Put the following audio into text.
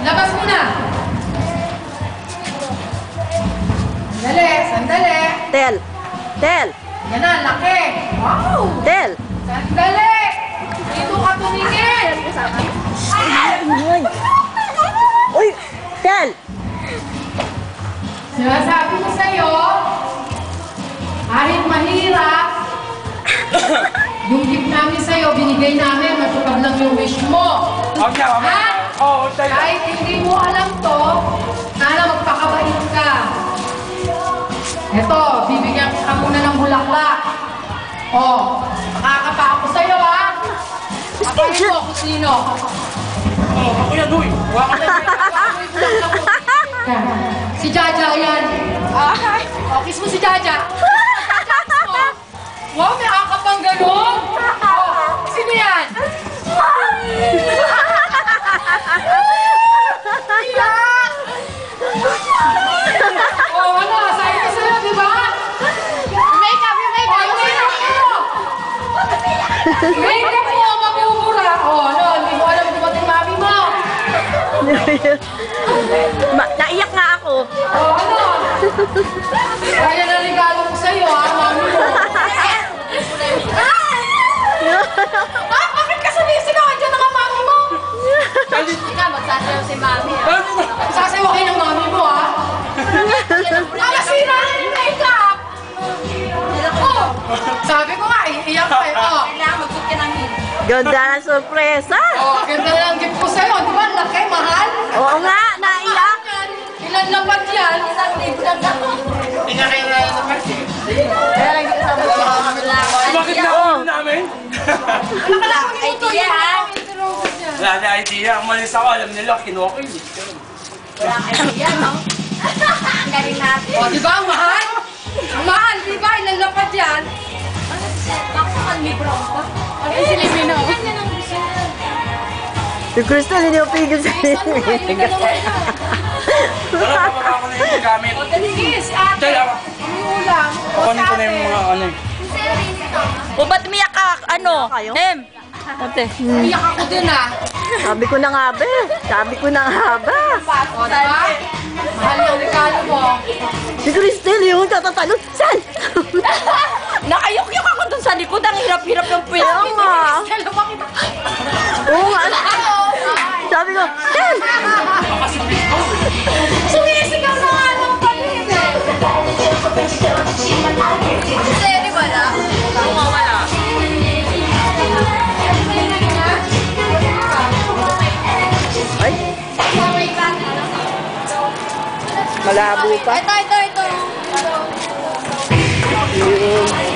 Labas mo na. Sandali, sandali. Tel. Tel. Yan na, laki. Wow. Tel. Sandali. Dito ka tumingin. Uy. Uy. Tel. Sinasabi ko sa'yo, kahit mahirap, yung gift namin sa'yo, binigay namin, matupad lang yung wish mo. Okay, Ha? Oo, tayo. Kahit hindi mo alam to, sana magpakabait ka. Eto, bibigyan ka muna ng bulaklak. Oh, makakapa ako sa'yo, ha? Kapain mo kung sino. Oo, ako yan, huy. Huwag ka na. Yan. Si Jaja yan. Oh, kiss mo si Jaja. Wow, may akapang ganun. Oh, sino yan? Iyak! Oh, ano? Sabi ko sa'yo, di ba? Make-up, make-up. Oh, make-up mo, mabubura. Oh, ano? Hindi mo alam kung ba't yung mami mo. Naiyak nga ako. Oh, ano? Kaya na regalo ko sa'yo, ha, mami mo. Bakit ka sumisigaw? Andiyan na nga mami mo. Ika, magsasayaw si mami. Sasayaw kayo ng mami mo, ha? Nasira na yung makeup! Oh, sabi ko nga, iiyak ka eh. Oh. Kailangan mag-book ka ng hit. Ganda ng sorpresa. Oh, ganda lang gift ko sa'yo. Di ba? Laki, mahal. Oo nga, naiyak. Ilan lapat yan? Isang libo lang ako. Hindi nga kayo na naman. Kaya lang dito sa mga Bakit na ako namin? idea, ha? Wala na idea. Umalis ako, alam nila, kinuha ko yun. Walang idea, no? Ang galing natin. Oh, di ba? Mahal? Mahal, di ba? Ilan lapat yan? Bakit naman may brown pa? Ano si Limino? Si Crystal, hindi mo pigil sa Wala, pababa ko na yung gamit. O, dali, si ate. Tayo ako. Ang ulam. Kukunin ko na yung mga ano eh. O, ba't umiyak ka? Ano? Em. Ate. Iyak ako din, ha? Sabi ko na nga ba. Sabi ko na nga ba. O, di ba? Mahal yung regalo mo. Si Crystal, yung tatatalo. Saan? Nakayok-yok ako dun sa likod. Ang hirap-hirap ng pwede. Oo nga. Oo nga. Sabi ko, Em! Sumisigaw na nga ng palit, eh. Hindi, wala. Oo nga, wala. Ay, malabo pa. Ito. Yung